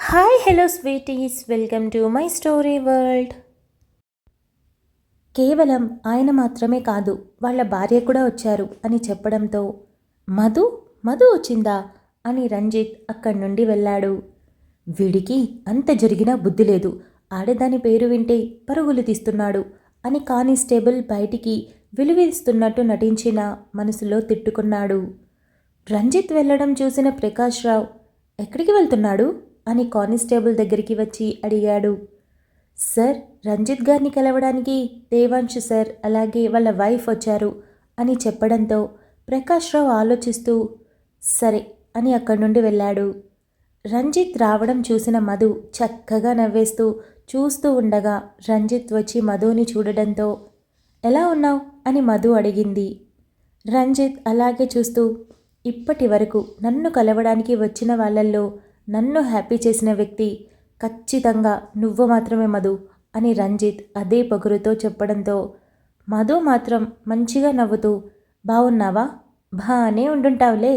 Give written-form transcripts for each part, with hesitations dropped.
Hi hello sweeties, welcome to my story world. కేవలం ఆయన మాత్రమే కాదు, వాళ్ళ భార్య కూడా వచ్చారు అని చెప్పడంతో మధు మధు వచ్చిందా అని రంజిత్ అక్కడి నుండి వెళ్ళాడు. వీడికి అంత జరిగినా బుద్ధి లేదు, ఆడదాని పేరు వింటే పరుగులు తీస్తున్నాడు అని కానిస్టేబుల్ బయటికి విలువిస్తున్నట్టు నటించిన మనసులో తిట్టుకున్నాడు. రంజిత్ వెళ్ళడం చూసిన ప్రకాష్ రావు ఎక్కడికి వెళ్తున్నాడు అని కానిస్టేబుల్ దగ్గరికి వచ్చి అడిగాడు. సార్, రంజిత్ గారిని కలవడానికి దేవాంశ్ సార్ అలాగే వాళ్ళ వైఫ్ వచ్చారు అని చెప్పడంతో ప్రకాష్ రావు ఆలోచిస్తూ సరే అని అక్కడి నుండి వెళ్ళాడు. రంజిత్ రావడం చూసిన మధు చక్కగా నవ్వేస్తూ చూస్తూ ఉండగా రంజిత్ వచ్చి మధుని చూడడంతో ఎలా ఉన్నావు అని మధు అడిగింది. రంజిత్ అలాగే చూస్తూ ఇప్పటి వరకు నన్ను కలవడానికి వచ్చిన వాళ్ళల్లో నన్ను హ్యాపీ చేసిన వ్యక్తి ఖచ్చితంగా నువ్వు మాత్రమే మధు అని రంజిత్ అదే పొగరుతో చెప్పడంతో మధు మాత్రం మంచిగా నవ్వుతూ బాగున్నావా, బాగానే ఉండుంటావులే,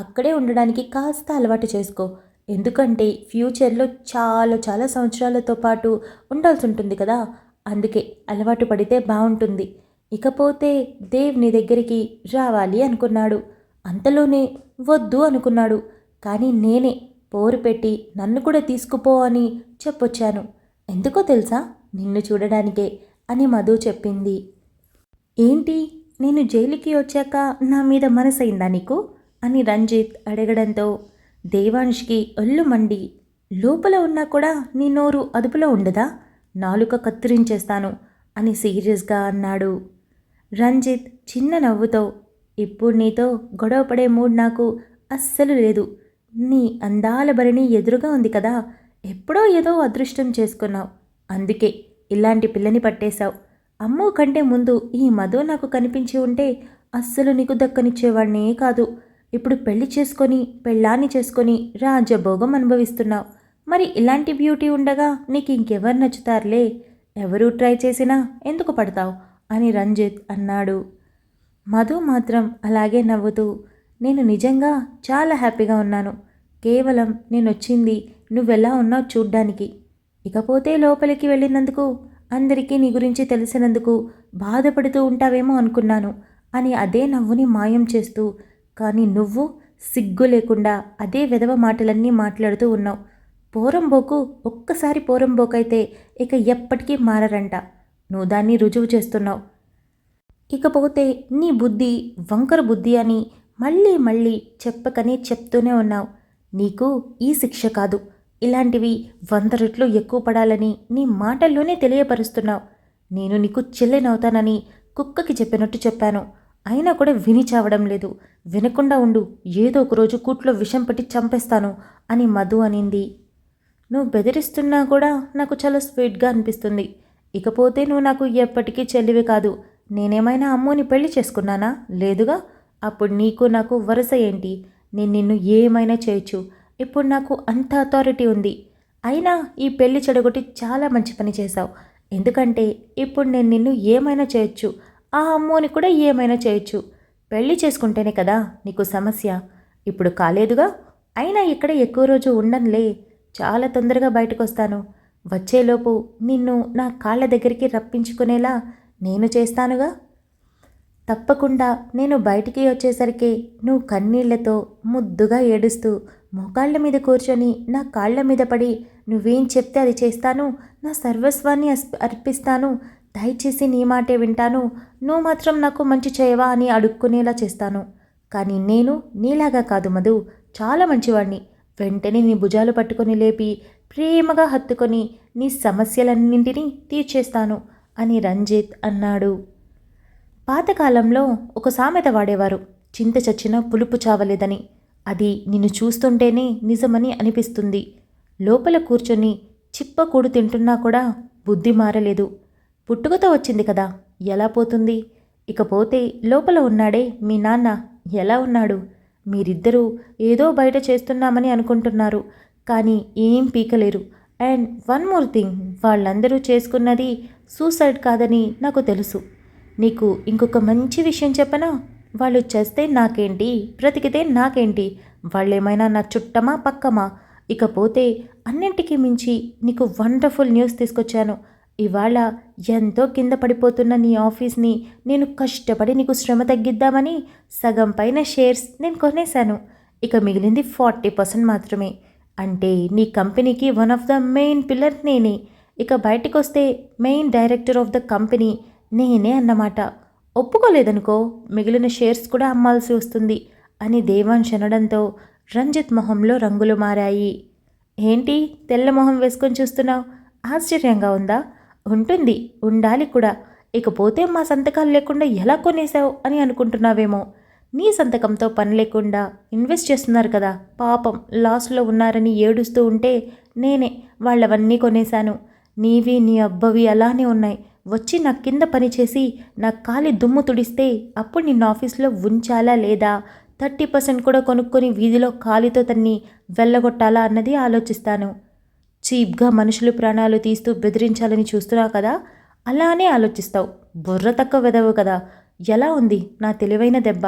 అక్కడే ఉండడానికి కాస్త అలవాటు చేసుకో, ఎందుకంటే ఫ్యూచర్లో చాలా చాలా సంవత్సరాలతో పాటు ఉండాల్సి ఉంటుంది కదా, అందుకే అలవాటు పడితే బాగుంటుంది. ఇకపోతే దేవ్ నీ దగ్గరికి రావాలి అనుకున్నాడు, అంతలోనే వద్దు అనుకున్నాడు, కానీ నేనే పోరు పెట్టి నన్ను కూడా తీసుకుపో అని చెప్పొచ్చాను. ఎందుకో తెలుసా, నిన్ను చూడడానికే అని మధు చెప్పింది. ఏంటి, నేను జైలుకి వచ్చాక నా మీద మనసైందా నీకు అని రంజిత్ అడగడంతో దేవాంష్కి ఒళ్ళు మండి లోపల ఉన్నా కూడా నీ నోరు అదుపులో ఉండదా, నాలుక కత్తిరించేస్తాను అని సీరియస్గా అన్నాడు. రంజిత్ చిన్న నవ్వుతో ఇప్పుడు నీతో గొడవపడే మూడ్ నాకు అస్సలు లేదు, నీ అందాల భరణి ఎదురుగా ఉంది కదా, ఎప్పుడో ఏదో అదృష్టం చేసుకున్నావు, అందుకే ఇలాంటి పిల్లని పట్టేశావు. అమ్మో కంటే ముందు ఈ మధు నాకు కనిపించి ఉంటే అస్సలు నీకు దక్కనిచ్చేవాడినే కాదు. ఇప్పుడు పెళ్లి చేసుకొని పెళ్ళాన్ని చేసుకొని రాజభోగం అనుభవిస్తున్నావు. మరి ఇలాంటి బ్యూటీ ఉండగా నీకు ఇంకెవరు నచ్చుతారులే, ఎవరూ ట్రై చేసినా ఎందుకు పడతావు అని రంజిత్ అన్నాడు. మధు మాత్రం అలాగే నవ్వుతూ నేను నిజంగా చాలా హ్యాపీగా ఉన్నాను, కేవలం నేను వచ్చింది నువ్వెలా ఉన్నావు చూడ్డానికి, ఇకపోతే లోపలికి వెళ్ళినందుకు అందరికీ నీ గురించి తెలిసినందుకు బాధపడుతూ ఉంటావేమో అనుకున్నాను అని అదే నవ్వుని మాయం చేస్తూ, కానీ నువ్వు సిగ్గు లేకుండా అదే విధవ మాటలన్నీ మాట్లాడుతూ ఉన్నావు. పోరంబోకు ఒక్కసారి పోరంబోకైతే ఇక ఎప్పటికీ మారరంట, నువ్వు దాన్ని రుజువు చేస్తున్నావు. ఇకపోతే నీ బుద్ధి వంకర బుద్ధి అని మళ్ళీ మళ్ళీ చెప్పకనే చెప్తూనే ఉన్నావు. నీకు ఈ శిక్ష కాదు, ఇలాంటివి 100 రెట్లు ఎక్కువ పడాలని నీ మాటల్లోనే తెలియపరుస్తున్నావు. నేను నీకు చెల్లెనవుతానని కుక్కకి చెప్పినట్టు చెప్పాను, అయినా కూడా విని చావడం లేదు. వినకుండా ఉండు, ఏదో ఒకరోజు కూట్లో విషం పెట్టి చంపేస్తాను అని మధు అనింది. నువ్వు బెదిరిస్తున్నా కూడా నాకు చాలా స్వీట్గా అనిపిస్తుంది. ఇకపోతే నువ్వు నాకు ఎప్పటికీ చెల్లివి కాదు. నేనేమైనా అమ్మోని పెళ్లి చేసుకున్నానా? లేదుగా. అప్పుడు నీకు నాకు వరుస ఏంటి? నేను నిన్ను ఏమైనా చేయొచ్చు, ఇప్పుడు నాకు అంత అథారిటీ ఉంది. అయినా ఈ పెళ్లి చెడగొట్టి చాలా మంచి పని చేశావు, ఎందుకంటే ఇప్పుడు నేను నిన్ను ఏమైనా చేయొచ్చు, ఆ అమ్మోని కూడా ఏమైనా చేయొచ్చు. పెళ్లి చేసుకుంటేనే కదా నీకు సమస్య, ఇప్పుడు కాలేదుగా. అయినా ఇక్కడ ఎక్కువ రోజు ఉండనులే, చాలా తొందరగా బయటకు వస్తాను. వచ్చేలోపు నిన్ను నా కాళ్ళ దగ్గరికి రప్పించుకునేలా నేను చేస్తానుగా. తప్పకుండా నేను బయటికి వచ్చేసరికి నువ్వు కన్నీళ్లతో ముద్దుగా ఏడుస్తూ మోకాళ్ళ మీద కూర్చొని నా కాళ్ళ మీద పడి నువ్వేం చెప్తే అది చేస్తాను, నా సర్వస్వాన్ని అర్పిస్తాను, దయచేసి నీ మాటే వింటాను, నువ్వు మాత్రం నాకు మంచి చేయవా అని అడుక్కునేలా చేస్తాను. కానీ నేను నీలాగా కాదు మధు, చాలా మంచివాడిని. వెంటనే నీ భుజాలు పట్టుకొని లేపి ప్రేమగా హత్తుకొని నీ సమస్యలన్నింటినీ తీర్చేస్తాను అని రంజిత్ అన్నాడు. పాతకాలంలో ఒక సామెత వాడేవారు, చింత చచ్చినా పులుపు చావలేదని. అది నిన్ను చూస్తుంటేనే నిజమని అనిపిస్తుంది. లోపల కూర్చొని చిప్పకూడు తింటున్నా కూడా బుద్ధి మారలేదు. పుట్టుకతో వచ్చింది కదా, ఎలా పోతుంది? ఇకపోతే లోపల ఉన్నాడే మీ నాన్న, ఎలా ఉన్నాడు? మీరిద్దరూ ఏదో బయట చేస్తున్నామని అనుకుంటున్నారు, కానీ ఏం పీకలేరు. అండ్ వన్ మోర్ థింగ్, వాళ్ళందరూ చేసుకున్నది సూసైడ్ కాదని నాకు తెలుసు. నీకు ఇంకొక మంచి విషయం చెప్పనా? వాళ్ళు చేస్తే నాకేంటి, బ్రతికితే నాకేంటి, వాళ్ళేమైనా నా చుట్టమా పక్కమా? ఇకపోతే అన్నింటికీ మించి నీకు వండర్ఫుల్ న్యూస్ తీసుకొచ్చాను. ఇవాళ ఎంతో కింద పడిపోతున్న నీ ఆఫీస్ని నేను కష్టపడి నీకు శ్రమ తగ్గిద్దామని సగం పైన షేర్స్ నేను కొనేశాను. ఇక మిగిలింది 40% మాత్రమే. అంటే నీ కంపెనీకి one of the main pillar నేనే. ఇక బయటికి వస్తే main director of the company నేనే అన్నమాట. ఒప్పుకోలేదనుకో మిగిలిన షేర్స్ కూడా అమ్మాల్సి వస్తుంది అని దేవాంశ్ అనడంతో రంజిత్ మొహంలో రంగులు మారాయి. ఏంటి తెల్ల మొహం వేసుకొని చూస్తున్నావు? ఆశ్చర్యంగా ఉందా? ఉంటుంది, ఉండాలి కూడా. ఇకపోతే మా సంతకాలు లేకుండా ఎలా కొనేశావు అని అనుకుంటున్నావేమో. నీ సంతకంతో పని లేకుండా ఇన్వెస్ట్ చేస్తున్నారు కదా, పాపం లాస్లో ఉన్నారని ఏడుస్తూ ఉంటే నేనే వాళ్ళవన్నీ కొనేశాను. నీవి నీ అబ్బవి అలానే ఉన్నాయి. వచ్చి నా కింద పనిచేసి నా కాలి దుమ్ము తుడిస్తే అప్పుడు నిన్న ఆఫీస్లో ఉంచాలా లేదా, 30% కూడా కొనుక్కొని వీధిలో కాలితో తన్ని వెళ్ళగొట్టాలా అన్నది ఆలోచిస్తాను. చీప్గా మనుషులు ప్రాణాలు తీస్తూ బెదిరించాలని చూస్తున్నావు కదా, అలానే ఆలోచిస్తావు. బుర్ర తక్కువ వెదవు కదా. ఎలా ఉంది నా తెలివైన దెబ్బ?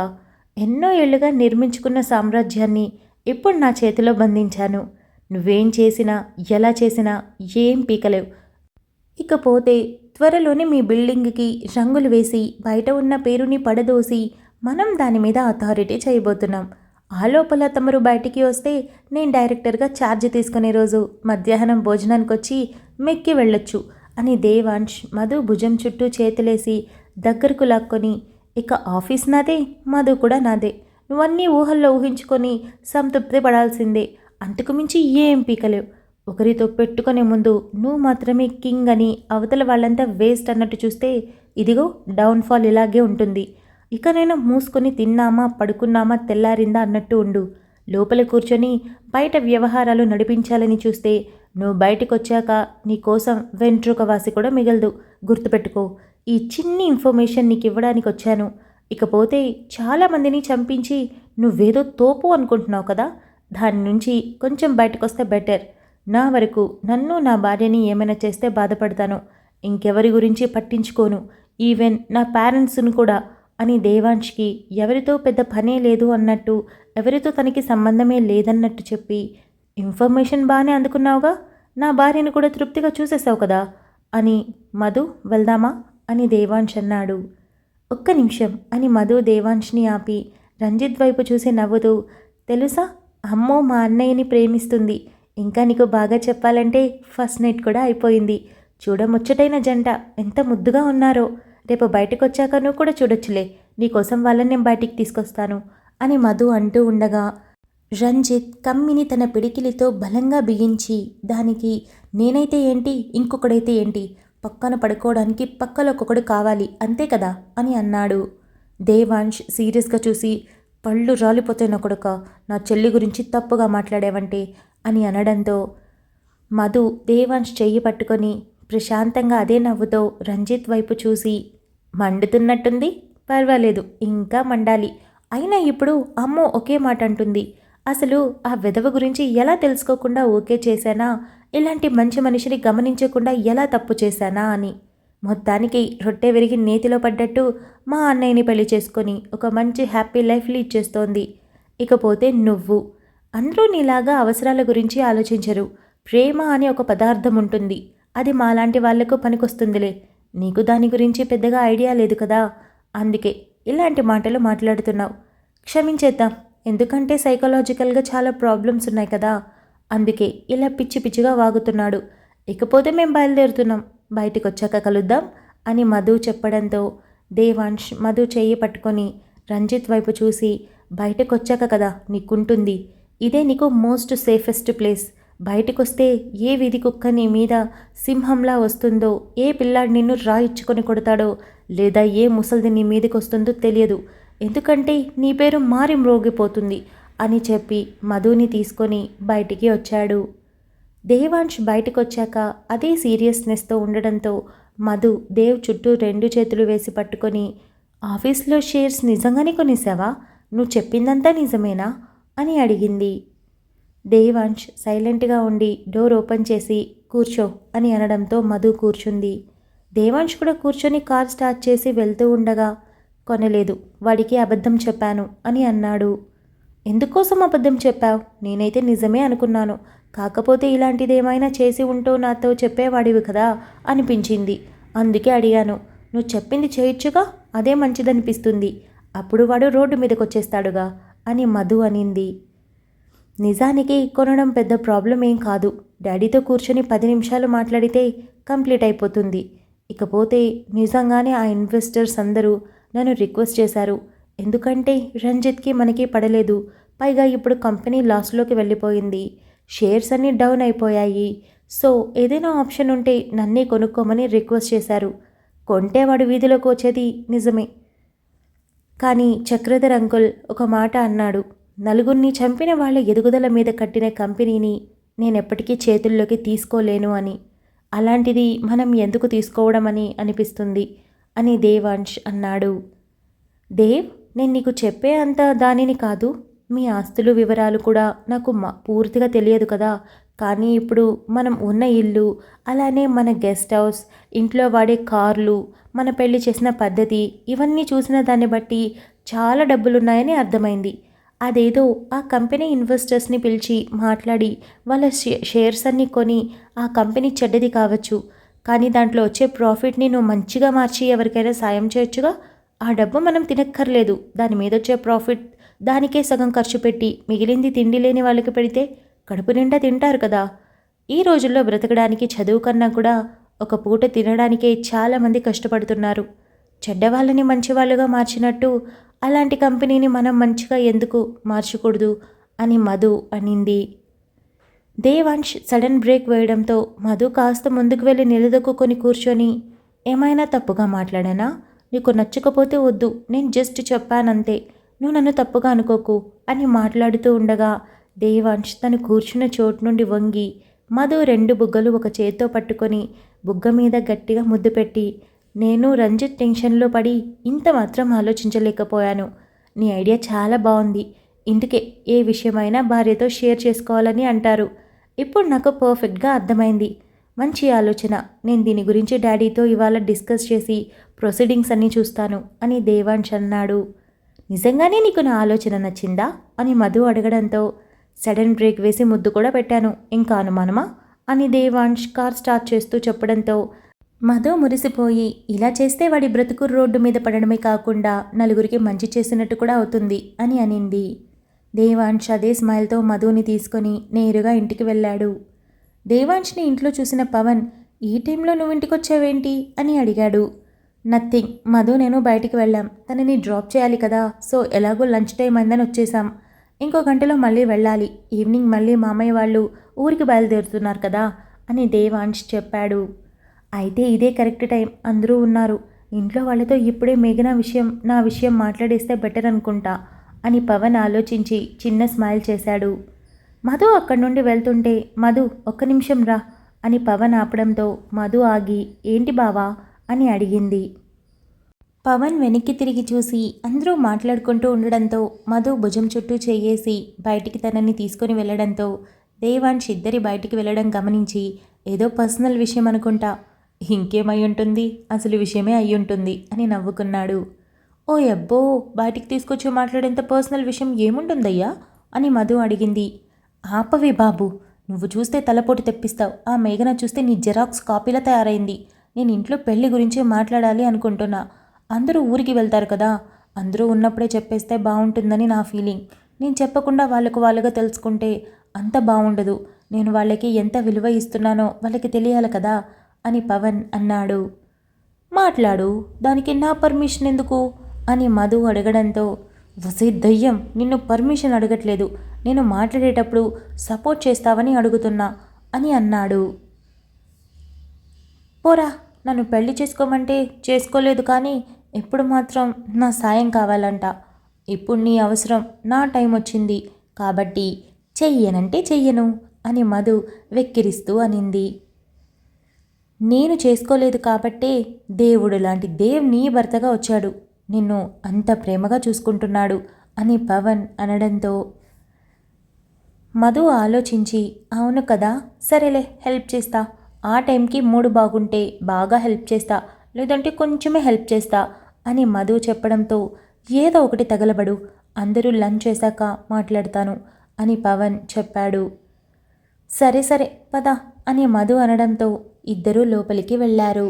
ఎన్నో ఏళ్లుగా నిర్మించుకున్న సామ్రాజ్యాన్ని ఇప్పుడు నా చేతిలో బంధించాను. నువ్వేం చేసినా ఎలా చేసినా ఏం పీకలేవు. ఇకపోతే త్వరలోనే మీ బిల్డింగ్కి రంగులు వేసి బయట ఉన్న పేరుని పడదోసి మనం దాని మీద అథారిటీ చేయబోతున్నాం. ఆ లోపల తమరు బయటికి వస్తే నేను డైరెక్టర్గా ఛార్జ్ తీసుకునే రోజు మధ్యాహ్నం భోజనానికి వచ్చి మెక్కి వెళ్ళొచ్చు అని దేవాంశ్ మధు భుజం చుట్టూ చేతులేసి దగ్గరకు లాక్కొని, ఇక ఆఫీస్ నాదే, మధు కూడా నాదే. నువ్వన్నీ ఊహల్లో ఊహించుకొని సంతృప్తి పడాల్సిందే. అంతకు మించి ఏం పీకలేవు. ఒకరితో పెట్టుకునే ముందు నువ్వు మాత్రమే కింగ్ అని అవతల వాళ్ళంతా వేస్ట్ అన్నట్టు చూస్తే ఇదిగో డౌన్ఫాల్ ఇలాగే ఉంటుంది. ఇక నేను మూసుకొని తిన్నామా పడుకున్నామా తెల్లారిందా అన్నట్టు ఉండు. లోపల కూర్చొని బయట వ్యవహారాలు నడిపించాలని చూస్తే నువ్వు బయటకు వచ్చాక నీకోసం వెంట్రుకవాసి కూడా మిగలదు. గుర్తుపెట్టుకో. ఈ చిన్ని ఇన్ఫర్మేషన్ నీకు ఇవ్వడానికి వచ్చాను. ఇకపోతే చాలామందిని చంపించి నువ్వేదో తోపు అనుకుంటున్నావు కదా, దాని నుంచి కొంచెం బయటకొస్తే బెటర్. నా వరకు నన్ను నా భార్యని ఏమైనా చేస్తే బాధపడతాను. ఇంకెవరి గురించి పట్టించుకోను, ఈవెన్ నా పేరెంట్స్ను కూడా అని దేవాంష్కి ఎవరితో పెద్ద పనే లేదు అన్నట్టు, ఎవరితో తనకి సంబంధమే లేదన్నట్టు చెప్పి, ఇన్ఫర్మేషన్ బాగానే అందుకున్నావుగా, నా భార్యను కూడా తృప్తిగా చూసేసావు కదా అని. మధు వెళ్దామా అని దేవాంశ్ అన్నాడు. ఒక్క నిమిషం అని మధు దేవాంష్ని ఆపి రంజిత్ వైపు చూసి నవ్వుతూ, తెలుసా అమ్మో మా అన్నయ్యని ప్రేమిస్తుంది. ఇంకా నీకు బాగా చెప్పాలంటే ఫస్ట్ నైట్ కూడా అయిపోయింది. చూడముచ్చటైన జంట, ఎంత ముద్దుగా ఉన్నారో. రేపు బయటకు వచ్చాక నువ్వు కూడా చూడొచ్చులే. నీకోసం వాళ్ళని నేను బయటికి తీసుకొస్తాను అని మధు అంటూ ఉండగా రంజిత్ కమ్మిని తన పిడికిలితో బలంగా బిగించి, దానికి నేనైతే ఏంటి ఇంకొకడైతే ఏంటి, పక్కన పడుకోవడానికి పక్కలో ఒక్కొక్కడు కావాలి అంతే కదా అని అన్నాడు. దేవాంశ్ సీరియస్గా చూసి, పళ్ళు రాలిపోతున్న కొడుక, నా చెల్లి గురించి తప్పుగా మాట్లాడేవంటే అని అనడంతో మధు దేవాంశ్ చెయ్యి పట్టుకొని ప్రశాంతంగా అదే నవ్వుతో రంజిత్ వైపు చూసి, మండుతున్నట్టుంది, పర్వాలేదు ఇంకా మండాలి. అయినా ఇప్పుడు అమ్మో ఒకే మాట అంటుంది. అసలు ఆ విధవ గురించి ఎలా తెలుసుకోకుండా ఓకే చేశానా, ఇలాంటి మంచి మనిషిని గమనించకుండా ఎలా తప్పు చేశానా అని. మొత్తానికి రొట్టె విరిగి నేతిలో పడ్డట్టు మా అన్నయ్యని పెళ్లి చేసుకొని ఒక మంచి హ్యాపీ లైఫ్ లీడ్ చేస్తోంది. ఇకపోతే నువ్వు, అందరూ నీలాగా అవసరాల గురించి ఆలోచించరు. ప్రేమ అని ఒక పదార్థం ఉంటుంది, అది మాలాంటి వాళ్లకు పనికొస్తుందిలే. నీకు దాని గురించి పెద్దగా ఐడియా లేదు కదా, అందుకే ఇలాంటి మాటలు మాట్లాడుతున్నావు. క్షమించేద్దాం, ఎందుకంటే సైకలాజికల్గా చాలా ప్రాబ్లమ్స్ ఉన్నాయి కదా, అందుకే ఇలా పిచ్చి పిచ్చిగా వాగుతున్నాడు. ఇకపోతే మేము బయలుదేరుతున్నాం, బయటికి వచ్చాక కలుద్దాం అని మధు చెప్పడంతో దేవాంశ్ మధు చెయ్యి పట్టుకొని రంజిత్ వైపు చూసి, బయటకు వచ్చాక కదా నీకుంటుంది, ఇదే నీకు మోస్ట్ సేఫెస్ట్ ప్లేస్. బయటకొస్తే ఏ వీధి కుక్క నీ మీద సింహంలా వస్తుందో, ఏ పిల్లాడు నిన్ను రాయిచ్చుకొని కొడతాడో, లేదా ఏ ముసలిది నీ మీదకి వస్తుందో తెలియదు. ఎందుకంటే నీ పేరు మారి మ్రోగిపోతుంది అని చెప్పి మధుని తీసుకొని బయటికి వచ్చాడు. దేవాంశ్ బయటకు వచ్చాక అదే సీరియస్నెస్తో ఉండడంతో మధు దేవ్ చుట్టూ 2 చేతులు వేసి పట్టుకొని, ఆఫీస్లో షేర్స్ నిజంగానే కొనేసావా? నువ్వు చెప్పిందంతా నిజమేనా అని అడిగింది. దేవాంశ్ సైలెంట్గా ఉండి డోర్ ఓపెన్ చేసి కూర్చో అని అనడంతో మధు కూర్చుంది. దేవాంశ్ కూడా కూర్చొని కార్ స్టార్ట్ చేసి వెళ్తూ ఉండగా, కొనలేదు, వాడికి అబద్ధం చెప్పాను అని అన్నాడు. ఎందుకోసం అబద్ధం చెప్పావు? నేనైతే నిజమే అనుకున్నాను, కాకపోతే ఇలాంటిదేమైనా చేసి ఉంటూ నాతో చెప్పేవాడివి కదా అనిపించింది. అందుకే అడిగాను. నువ్వు చెప్పింది చేయొచ్చుగా, అదే మంచిదనిపిస్తుంది. అప్పుడు వాడు రోడ్డు మీదకొచ్చేస్తాడుగా అని మధు అనింది. నిజానికి కొనడం పెద్ద ప్రాబ్లం ఏం కాదు. డాడీతో కూర్చొని 10 నిమిషాలు మాట్లాడితే కంప్లీట్ అయిపోతుంది. ఇకపోతే నిజంగానే ఆ ఇన్వెస్టర్స్ అందరూ నన్ను రిక్వెస్ట్ చేశారు. ఎందుకంటే రంజిత్కి మనకి పడలేదు. పైగా ఇప్పుడు కంపెనీ లాస్లోకి వెళ్ళిపోయింది. షేర్స్ అన్నీ డౌన్ అయిపోయాయి. సో ఏదైనా ఆప్షన్ ఉంటే నన్నే కొనుక్కోమని రిక్వెస్ట్ చేశారు. కొంటే వాడు వీధిలోకి వచ్చేది నిజమే. కానీ చక్రధర్ అంకుల్ ఒక మాట అన్నాడు. నలుగురిని చంపిన వాళ్ళ ఎదుగుదల మీద కట్టిన కంపెనీని నేనెప్పటికీ చేతుల్లోకి తీసుకోలేను అని. అలాంటిది మనం ఎందుకు తీసుకోవడం అని అనిపిస్తుంది అని దేవాంశ్ అన్నాడు. దేవ్, నేను నీకు చెప్పే అంత దానిని కాదు. మీ ఆస్తులు వివరాలు కూడా నాకు పూర్తిగా తెలియదు కదా. కానీ ఇప్పుడు మనం ఉన్న ఇల్లు, అలానే మన గెస్ట్ హౌస్, ఇంట్లో వాడే కార్లు, మన పెళ్లి చేసిన పద్ధతి, ఇవన్నీ చూసిన దాన్ని బట్టి చాలా డబ్బులున్నాయని అర్థమైంది. అదేదో ఆ కంపెనీ ఇన్వెస్టర్స్ని పిలిచి మాట్లాడి వాళ్ళ షేర్స్ అన్నీ కొని ఆ కంపెనీ చెడ్డది కావచ్చు, కానీ దాంట్లో వచ్చే ప్రాఫిట్ని నువ్వు మంచిగా మార్చి ఎవరికైనా సాయం చేయొచ్చుగా. ఆ డబ్బు మనం తినక్కర్లేదు. దాని మీద వచ్చే ప్రాఫిట్ దానికే సగం ఖర్చు పెట్టి మిగిలింది తిండి లేని వాళ్ళకి పెడితే కడుపు నిండా తింటారు కదా. ఈ రోజుల్లో బ్రతకడానికి చదువు కన్నా కూడా ఒక పూట తినడానికే చాలామంది కష్టపడుతున్నారు. చెడ్డవాళ్ళని మంచివాళ్ళుగా మార్చినట్టు అలాంటి కంపెనీని మనం మంచిగా ఎందుకు మార్చకూడదు అని మధు అనింది. దేవాంశ్ సడన్ బ్రేక్ వేయడంతో మధు కాస్త ముందుకు వెళ్ళి నిలదొక్కుని కూర్చొని, ఏమైనా తప్పుగా మాట్లాడానా? నీకు నచ్చకపోతే వద్దు, నేను జస్ట్ చెప్పానంతే, నువ్వు నన్ను తప్పుగా అనుకోకు అని మాట్లాడుతూ ఉండగా దేవాంశ్ తను కూర్చున్న చోటు నుండి వంగి మధు 2 బుగ్గలు ఒక చేత్తో పట్టుకొని బుగ్గ మీద గట్టిగా ముద్దు పెట్టి, నేను రంజిత్ టెన్షన్లో పడి ఇంత మాత్రం ఆలోచించలేకపోయాను. నీ ఐడియా చాలా బాగుంది. ఇందుకే ఏ విషయమైనా భార్యతో షేర్ చేసుకోవాలని అంటారు. ఇప్పుడు నాకు పర్ఫెక్ట్గా అర్థమైంది. మంచి ఆలోచన. నేను దీని గురించి డాడీతో ఇవాళ డిస్కస్ చేసి ప్రొసీడింగ్స్ అన్నీ చూస్తాను అని దేవాంశ్ అన్నాడు. నిజంగానే నీకు నా ఆలోచన నచ్చిందా అని మధు అడగడంతో సడన్ బ్రేక్ వేసి ముద్దు కూడా పెట్టాను. ఇంకా అనుమానమా అని దేవాంశ్ కార్ స్టార్ట్ చేస్తూ చెప్పడంతో మధు మురిసిపోయి, ఇలా చేస్తే వాడి బ్రతుకు రోడ్డు మీద పడడమే కాకుండా నలుగురికి మంచి చేసినట్టు కూడా అవుతుంది అని అనింది. దేవాంశ్ అదే స్మైల్తో మధుని తీసుకొని నేరుగా ఇంటికి వెళ్ళాడు. దేవాంశ్ని ఇంట్లో చూసిన పవన్, ఈ టైంలో నువ్వు ఇంటికొచ్చావేంటి అని అడిగాడు. నథింగ్, మధు నేను బయటికి వెళ్ళాం. తనని డ్రాప్ చేయాలి కదా, సో ఎలాగో లంచ్ టైం అయిందని వచ్చేసాం. ఇంకో గంటలో మళ్ళీ వెళ్ళాలి. ఈవినింగ్ మళ్ళీ మామయ్య వాళ్ళు ఊరికి బయలుదేరుతున్నారు కదా అని దేవాంశ్ చెప్పాడు. అయితే ఇదే కరెక్ట్ టైం, అందరూ ఉన్నారు. ఇంట్లో వాళ్ళతో ఇప్పుడే మేఘన నా విషయం మాట్లాడేస్తే బెటర్ అనుకుంటా అని పవన్ ఆలోచించి చిన్న స్మైల్ చేశాడు. మధు అక్కడి నుండి వెళ్తుంటే, మధు ఒక్క నిమిషం రా అని పవన్ ఆపడంతో మధు ఆగి, ఏంటి బావా అని అడిగింది. పవన్ వెనక్కి తిరిగి చూసి అందరూ మాట్లాడుకుంటూ ఉండడంతో మధు భుజం చుట్టూ చెయ్యేసి బయటికి తనని తీసుకొని వెళ్ళడంతో దేవాంశ్ ఇద్దరి బయటికి వెళ్ళడం గమనించి, ఏదో పర్సనల్ విషయం అనుకుంటా, ఇంకేమై ఉంటుంది, అసలు విషయమే అయ్యుంటుంది అని నవ్వుకున్నాడు. ఓ అబ్బో, బయటికి తీసుకొచ్చి మాట్లాడేంత పర్సనల్ విషయం ఏముంటుందయ్యా అని మధు అడిగింది. ఆపవే బాబు, నువ్వు చూస్తే తలపోటు తెప్పిస్తావు. ఆ మేఘన చూస్తే నీ జెరాక్స్ కాపీలా తయారైంది. నేను ఇంట్లో పెళ్లి గురించి మాట్లాడాలి అనుకుంటున్నా. అందరూ ఊరికి వెళ్తారు కదా, అందరూ ఉన్నప్పుడే చెప్పేస్తే బాగుంటుందని నా ఫీలింగ్. నేను చెప్పకుండా వాళ్ళుగా తెలుసుకుంటే అంత బాగుండదు. నేను వాళ్ళకి ఎంత విలువ ఇస్తున్నానో వాళ్ళకి తెలియాలి కదా అని పవన్ అన్నాడు. మాట్లాడు, దానికి నా పర్మిషన్ ఎందుకు అని మధు అడగడంతో, వసే దయ్యం, నిన్ను పర్మిషన్ అడగట్లేదు, నేను మాట్లాడేటప్పుడు సపోర్ట్ చేస్తావని అడుగుతున్నా అని అన్నాడు. పోరా, నన్ను పెళ్లి చేసుకోమంటే చేసుకోలేదు, కానీ ఇప్పుడు మాత్రం నా సాయం కావాలంట. ఇప్పుడు నీ అవసరం, నా టైం వచ్చింది కాబట్టి చెయ్యనంటే చెయ్యను అని మధు వెక్కిరిస్తూ అనింది. నేను చేసుకోలేదు కాబట్టే దేవుడు లాంటి దేవ్ నీ భర్తగా వచ్చాడు, నిన్ను అంత ప్రేమగా చూసుకుంటున్నాడు అని పవన్ అనడంతో మధు ఆలోచించి, అవును కదా, సరేలే హెల్ప్ చేస్తా. ఆ టైంకి మూడు బాగుంటే బాగా హెల్ప్ చేస్తా, లేదంటే కొంచెమే హెల్ప్ చేస్తా అని మధు చెప్పడంతో, ఏదో ఒకటి తగలబడు, అందరూ లంచ్ చేశాక మాట్లాడతాను అని పవన్ చెప్పాడు. సరే సరే పద అని మధు అనడంతో ఇద్దరూ లోపలికి వెళ్ళారు.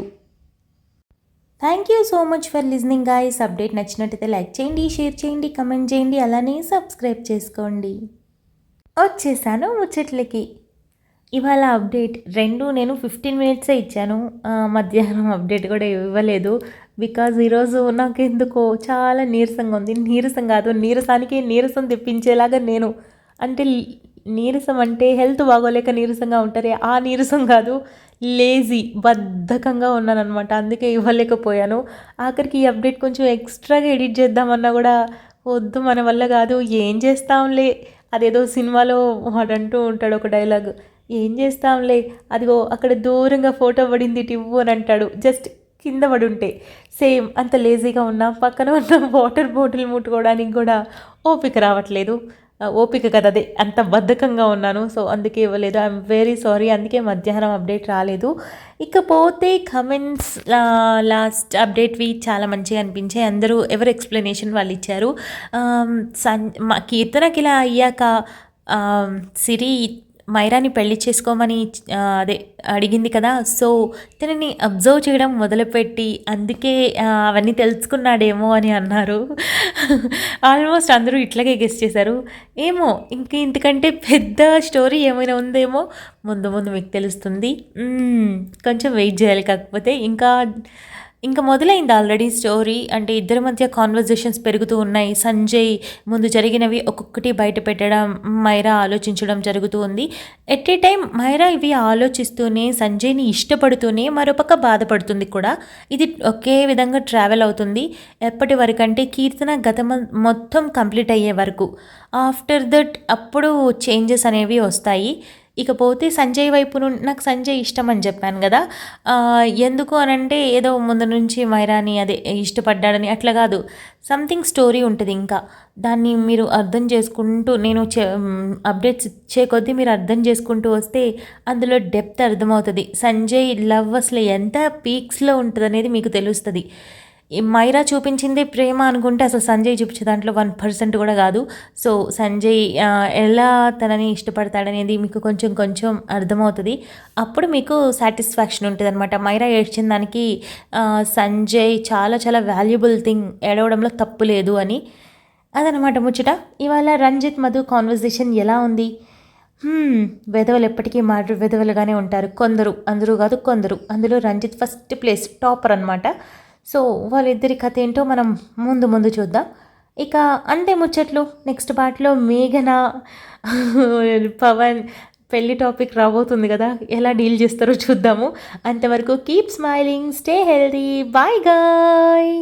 Thank you so much for listening guys. Update నచ్చినట్టయితే లైక్ చేయండి, షేర్ చేయండి, కమెంట్ చేయండి, అలానే సబ్స్క్రైబ్ చేసుకోండి. వచ్చేసాను ముచ్చట్లకి. ఇవాళ అప్డేట్ నేను 15 మినిట్సే ఇచ్చాను. మధ్యాహ్నం అప్డేట్ కూడా ఇవ్వలేదు. బికాజ్ ఈరోజు నాకెందుకో చాలా నీరసంగా ఉంది. నీరసం కాదు, నీరసానికి నీరసం తెప్పించేలాగా నేను అంటే నీరసం అంటే హెల్త్ బాగోలేక నీరసంగా ఉంటారే ఆ నీరసం కాదు, లేజీ బద్ధకంగా ఉన్నానన్నమాట. అందుకే ఇవ్వలేకపోయాను. ఆఖరికి ఈ అప్డేట్ కొంచెం ఎక్స్ట్రాగా ఎడిట్ చేద్దామన్నా కూడా వద్దు, మన వల్ల కాదు, ఏం చేస్తాంలే. అదేదో సినిమాలో వాడంటూ ఉంటాడు ఒక డైలాగ్, ఏం చేస్తాంలే, అదిగో అక్కడ దూరంగా ఫోటో పడింది ఇవ్వు అని అంటాడు. జస్ట్ కింద పడి ఉంటే సేమ్ అంత లేజీగా ఉన్నా. పక్కన ఉన్న వాటర్ బాటిల్ ముట్టుకోవడానికి కూడా ఓపిక రావట్లేదు. ఓపిక కదా, అదే అంత బద్ధకంగా ఉన్నాను. సో అందుకే ఇవ్వలేదు. I'm very sorry. అందుకే మధ్యాహ్నం అప్డేట్ రాలేదు. ఇకపోతే కమెంట్స్ లాస్ట్ అప్డేట్వి చాలా మంచిగా అనిపించాయి. అందరూ ఎవరు ఎక్స్ప్లెనేషన్ వాళ్ళు ఇచ్చారు. మా కీర్తనకి ఇలా అయ్యాక సిరి మైరాని పెళ్లి చేసుకోమని అదే అడిగింది కదా, సో తనని అబ్జర్వ్ చేయడం మొదలుపెట్టి అందుకే అవన్నీ తెలుసుకున్నాడేమో అని అన్నారు. ఆల్మోస్ట్ అందరూ ఇట్లాగే గెస్ చేశారు. ఏమో ఇంతకంటే పెద్ద స్టోరీ ఏమైనా ఉందేమో, ముందు ముందు మీకు తెలుస్తుంది. కొంచెం వెయిట్ చేయాలి. కాకపోతే ఇంకా మొదలైంది ఆల్రెడీ స్టోరీ. అంటే ఇద్దరి మధ్య కాన్వర్జేషన్స్ పెరుగుతూ ఉన్నాయి. సంజయ్ ముందు జరిగినవి ఒక్కొక్కటి బయట పెట్టడం, మైరా ఆలోచించడం జరుగుతూ ఉంది. ఎట్ ఏ టైం మైరా ఇవి ఆలోచిస్తూనే సంజయ్ని ఇష్టపడుతూనే మరోపక్క బాధపడుతుంది కూడా. ఇది ఒకే విధంగా ట్రావెల్ అవుతుంది ఎప్పటి వరకు అంటే కీర్తన గతం మొత్తం కంప్లీట్ అయ్యే వరకు. ఆఫ్టర్ దట్ అప్పుడు చేంజెస్ అనేవి వస్తాయి. ఇకపోతే సంజయ్ వైపు నుండి నాకు సంజయ్ ఇష్టం అని చెప్పాను కదా, ఎందుకు అనంటే ఏదో ముందు నుంచి మైరాని అదే ఇష్టపడ్డాడని అట్లా కాదు, సంథింగ్ స్టోరీ ఉంటుంది. ఇంకా దాన్ని మీరు అర్థం చేసుకుంటూ నేను అప్డేట్స్ ఇచ్చే కొద్దీ మీరు అర్థం చేసుకుంటూ వస్తే అందులో డెప్త్ అర్థమవుతుంది. సంజయ్ లవ్ అసలు ఎంత పీక్స్లో ఉంటుంది అనేది మీకు తెలుస్తుంది. మైరా చూపించింది ప్రేమ అనుకుంటే అసలు సంజయ్ చూపించే దాంట్లో 1% కూడా కాదు. సో సంజయ్ ఎలా తనని ఇష్టపడతాడనేది మీకు కొంచెం కొంచెం అర్థమవుతుంది. అప్పుడు మీకు సాటిస్ఫాక్షన్ ఉంటుంది అనమాట. మైరా ఏడ్చిన దానికి సంజయ్ చాలా చాలా వాల్యుబుల్ థింగ్, ఏడవడంలో తప్పు లేదు అని. అదనమాట ముచ్చట. ఇవాళ రంజిత్ మధు కాన్వర్జేషన్ ఎలా ఉంది? వెధవలు ఎప్పటికీ వెధవలుగానే ఉంటారు కొందరు, అందరూ కాదు కొందరు. అందులో రంజిత్ ఫస్ట్ ప్లేస్, టాపర్ అనమాట. సో వాళ్ళిద్దరి కథ ఏంటో మనం ముందు చూద్దాం. ఇక అంతే ముచ్చట్లు. నెక్స్ట్ పార్ట్లో మేఘన పవన్ పెళ్లి టాపిక్ రాబోతుంది కదా, ఎలా డీల్ చేస్తారో చూద్దాము. అంతవరకు keep smiling, stay healthy, bye guy.